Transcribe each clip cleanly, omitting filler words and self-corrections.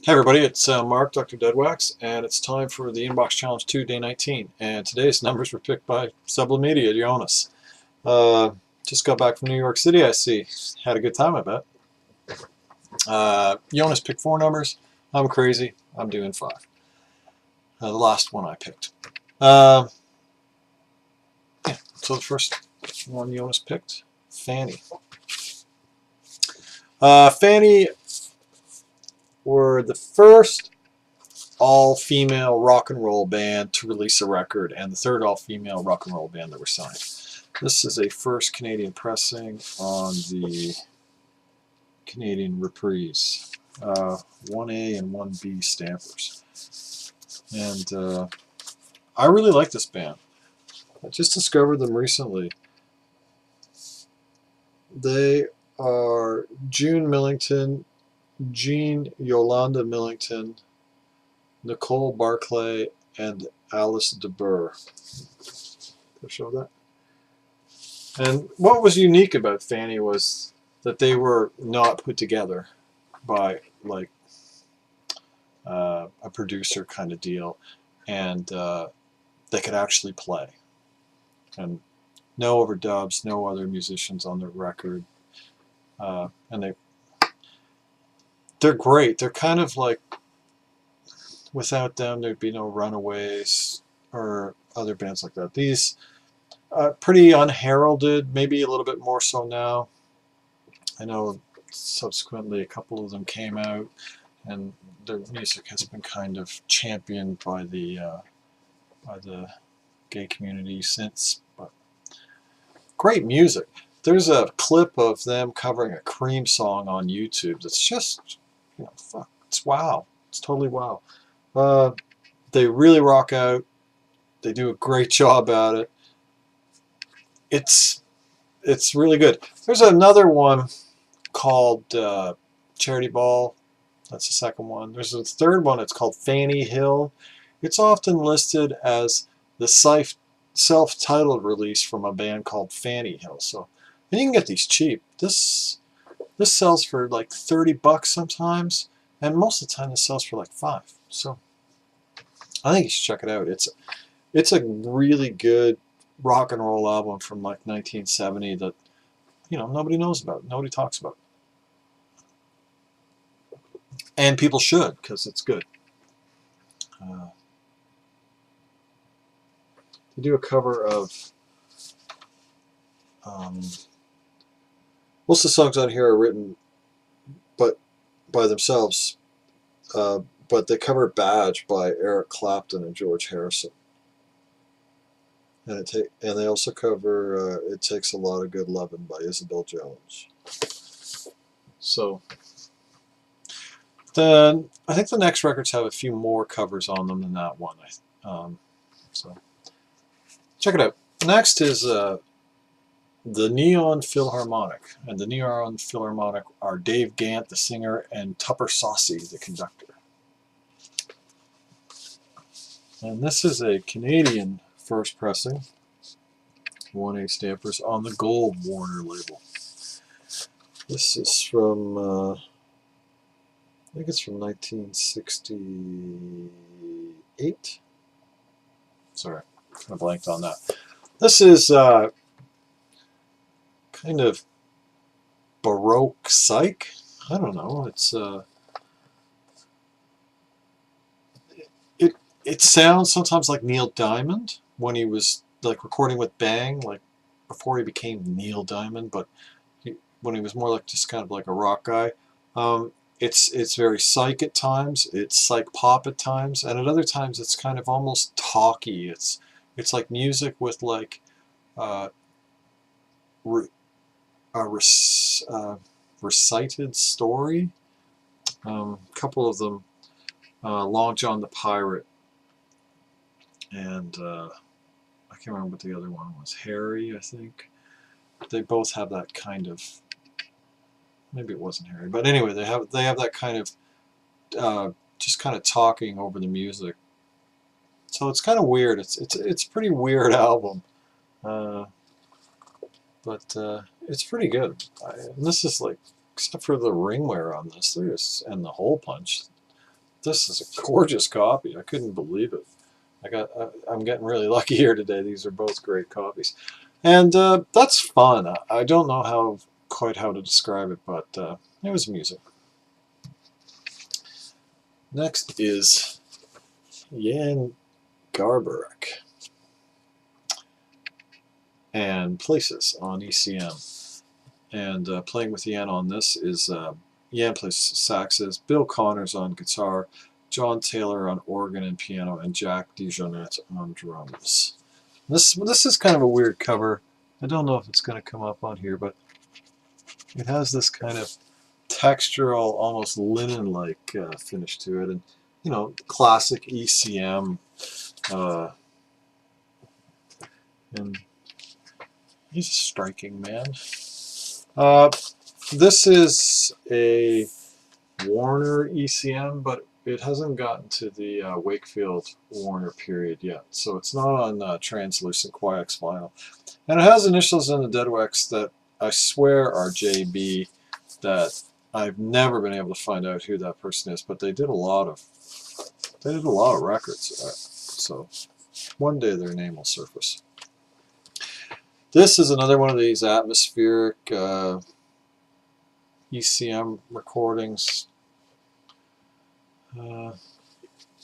Hey everybody, it's Mark, Dr. Deadwax, and it's time for the Inbox Challenge 2, Day 19. And today's numbers were picked by Sublimedia, Jonas. Just got back from New York City, I see. Had a good time, I bet. Jonas picked 4 numbers. I'm crazy. I'm doing 5. The last one I picked. Yeah, so the first one Jonas picked, Fanny. Fanny were the first all-female rock and roll band to release a record, and the third all-female rock and roll band that were signed. This is a first Canadian pressing on the Canadian Reprise, 1A and 1B stampers. And I really like this band. I just discovered them recently. They are June Millington, Jean Yolanda Millington, Nicole Barclay, and Alice DeBurr. Can I show that? And what was unique about Fanny was that they were not put together by like a producer kind of deal, and they could actually play. And no overdubs, no other musicians on the record, and they're great. They're kind of like, without them there'd be no Runaways or other bands like that. These pretty unheralded, maybe a little bit more so now. I know subsequently a couple of them came out, and their music has been kind of championed by the gay community since. But great music. There's a clip of them covering a Cream song on YouTube that's just, fuck, it's wow. It's totally wow. They really rock out. They do a great job at it. It's really good. There's another one called Charity Ball. That's the second one. There's a third one. It's called Fanny Hill. It's often listed as the self-titled release from a band called Fanny Hill. So, and you can get these cheap. This sells for like $30 sometimes, and most of the time it sells for like $5. So I think you should check it out. It's a really good rock and roll album from like 1970 that nobody knows about, nobody talks about, and people should, because it's good. They do a cover of most of the songs on here are written but by themselves, but they cover Badge by Eric Clapton and George Harrison. And they also cover It Takes a Lot of Good Lovin' by Isabel Jones. So then I think the next records have a few more covers on them than that one. So check it out. Next is the Neon Philharmonic. And the Neon Philharmonic are Dave Gant, the singer, and Tupper Saucy, the conductor. And this is a Canadian first pressing, 1A stampers on the Gold Warner label. This is from, I think it's from 1968. Sorry, kind of blanked on that. This is kind of Baroque psych. I don't know. It's it sounds sometimes like Neil Diamond when he was like recording with Bang, like before he became Neil Diamond, but when he was more like just kind of like a rock guy. It's very psych at times. It's psych pop at times, and at other times it's kind of almost talky. It's like music with like recited story. A couple of them, Long John the Pirate, and I can't remember what the other one was. Harry, I think. They both have that kind of. Maybe it wasn't Harry, but anyway, they have that kind of just kind of talking over the music. So it's kind of weird. It's a pretty weird album, but it's pretty good. And this is like, except for the ringware on this, and the hole punch, this is a gorgeous copy. I couldn't believe it. I'm getting really lucky here today. These are both great copies. And that's fun. I don't know quite how to describe it, but it was amusing. Next is Jan Garbarek and Places on ECM. And playing with Jan on this is Jan plays saxes, Bill Connors on guitar, John Taylor on organ and piano, and Jack DeJohnette on drums. This is kind of a weird cover. I don't know if it's going to come up on here, but it has this kind of textural, almost linen-like finish to it, and you know, classic ECM. And he's a striking man. This is a Warner ECM, but it hasn't gotten to the Wakefield Warner period yet, so it's not on translucent Quiax vinyl. And it has initials in the Deadwax that I swear are JB, that I've never been able to find out who that person is, but they did a lot of records, so one day their name will surface. This is another one of these atmospheric ECM recordings.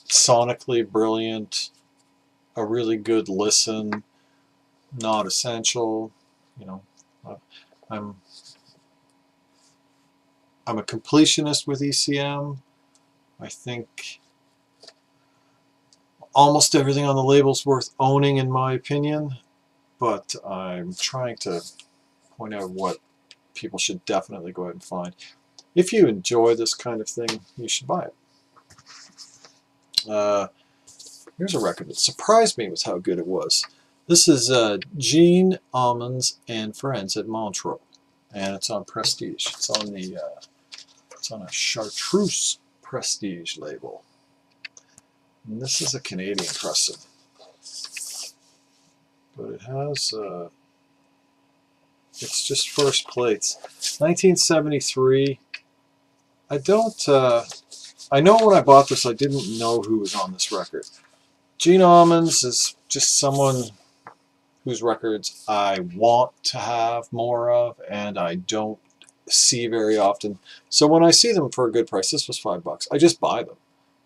Sonically brilliant, a really good listen, not essential. You know, I'm a completionist with ECM. I think almost everything on the label's worth owning, in my opinion, but I'm trying to point out what people should definitely go out and find. If you enjoy this kind of thing, you should buy it. Here's a record that surprised me with how good it was. This is Jean, Ammons, and Friends at Montreux, and it's on Prestige. It's on the it's on a Chartreuse Prestige label. And this is a Canadian pressing, but it has it's just first plates. 1973. I know when I bought this, I didn't know who was on this record. Gene Ammons is just someone whose records I want to have more of, and I don't see very often. So when I see them for a good price, this was $5, I just buy them.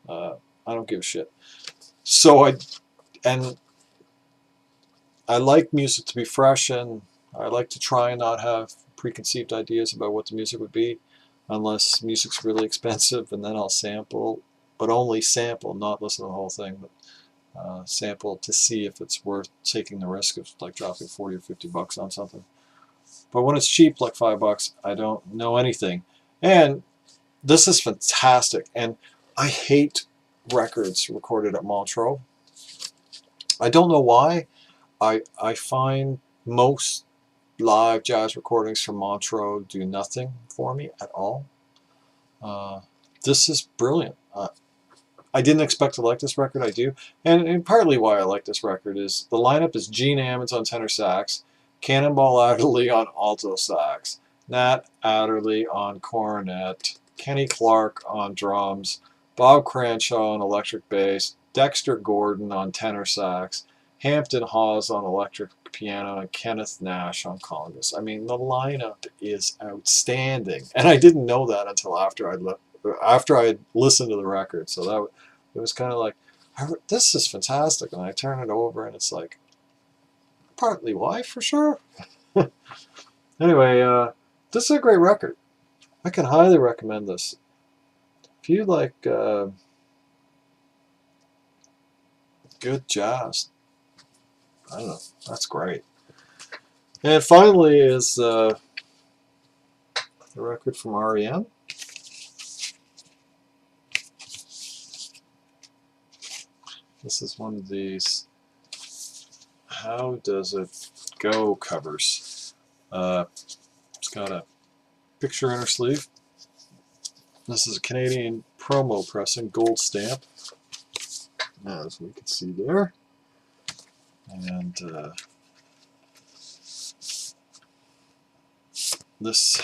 I don't give a shit. So I like music to be fresh, and I like to try and not have preconceived ideas about what the music would be, unless music's really expensive, and then I'll sample, but only sample, not listen to the whole thing, but sample to see if it's worth taking the risk of like dropping 40 or 50 bucks on something. But when it's cheap, like $5, I don't know anything. And this is fantastic, and I hate records recorded at Montreux. I don't know why. I find most live jazz recordings from Montreux do nothing for me at all. This is brilliant. I didn't expect to like this record. I do. And partly why I like this record is the lineup is Gene Ammons on tenor sax, Cannonball Adderley on alto sax, Nat Adderley on cornet, Kenny Clark on drums, Bob Cranshaw on electric bass, Dexter Gordon on tenor sax, Hampton Hawes on electric piano, and Kenneth Nash on congas. I mean, the lineup is outstanding, and I didn't know that until after I listened to the record. So it was kind of like, this is fantastic, and I turn it over, and it's like, partly why for sure. Anyway, this is a great record. I can highly recommend this. If you like good jazz, I don't know, that's great. And finally is the record from R.E.M. This is one of these How Does It Go covers. It's got a picture inner sleeve. This is a Canadian promo pressing, gold stamp, as we can see there. And this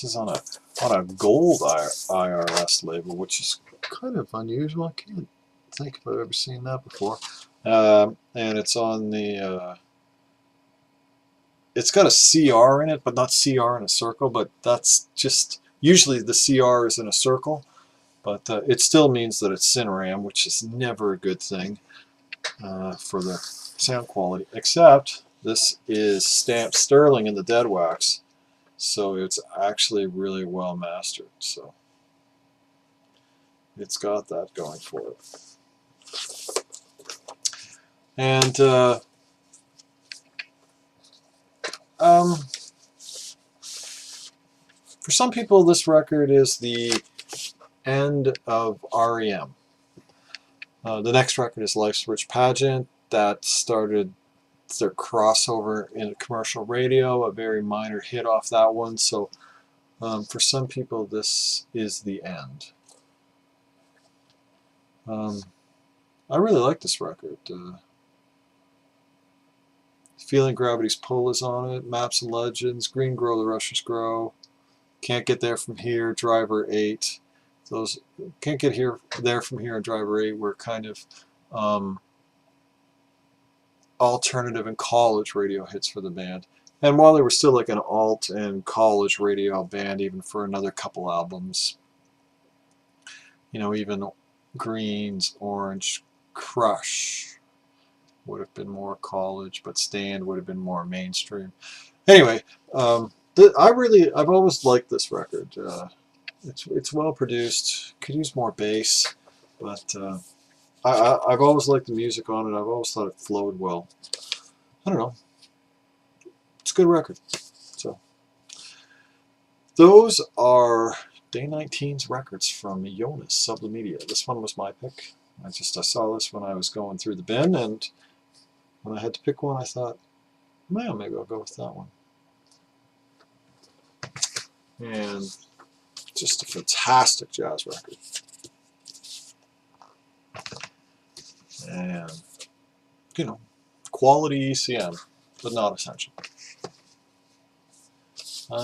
is on a on a gold IRS label, which is kind of unusual. I can't think if I've ever seen that before. And it's on the, it's got a CR in it, but not CR in a circle, but that's just, usually the CR is in a circle, but it still means that it's SynRAM, which is never a good thing for the sound quality, except this is stamped sterling in the dead wax, so it's actually really well mastered, so it's got that going for it. And for some people, this record is the end of R.E.M. The next record is Life's Rich Pageant. That started their crossover in commercial radio, a very minor hit off that one. So for some people, this is the end. I really like this record. Feeling Gravity's Pull is on it, Maps and Legends, Green Grow the Russians Grow, Can't Get There From Here, Driver 8. Those Can't Get There From Here and Driver 8 were kind of alternative and college radio hits for the band. And while they were still like an alt and college radio band, even for another couple albums, you know, even Green's Orange Crush would have been more college, but Stand would have been more mainstream. Anyway, I've always liked this record. It's well produced. Could use more bass, but I've always liked the music on it. I've always thought it flowed well. I don't know. It's a good record. So those are Day 19's records from Jonas Sublimedia. This one was my pick. I saw this when I was going through the bin, and when I had to pick one, I thought, well, maybe I'll go with that one. And just a fantastic jazz record. And, you know, quality ECM, but not essential.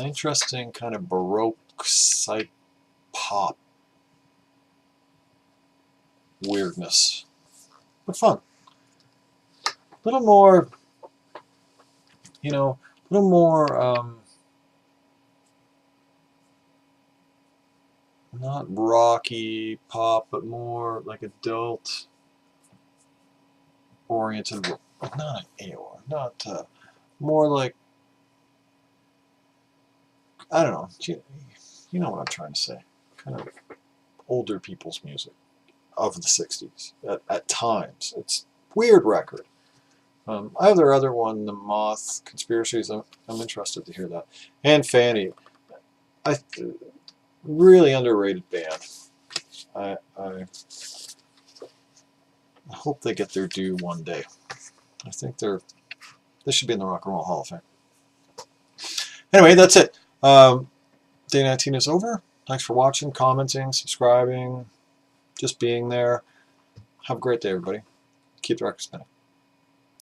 Interesting kind of Baroque psych pop weirdness, but fun. A little more, you know, a little more, not rocky pop, but more like adult oriented, not AOR, not, more like, I don't know, you know what I'm trying to say, kind of older people's music of the 60s at times. It's a weird record. I have their other one, The Moth Conspiracies. I'm interested to hear that. And Fanny. Really underrated band. I hope they get their due one day. I think they should be in the Rock and Roll Hall of Fame. Anyway, that's it. Day 19 is over. Thanks for watching, commenting, subscribing, just being there. Have a great day, everybody. Keep the record spinning.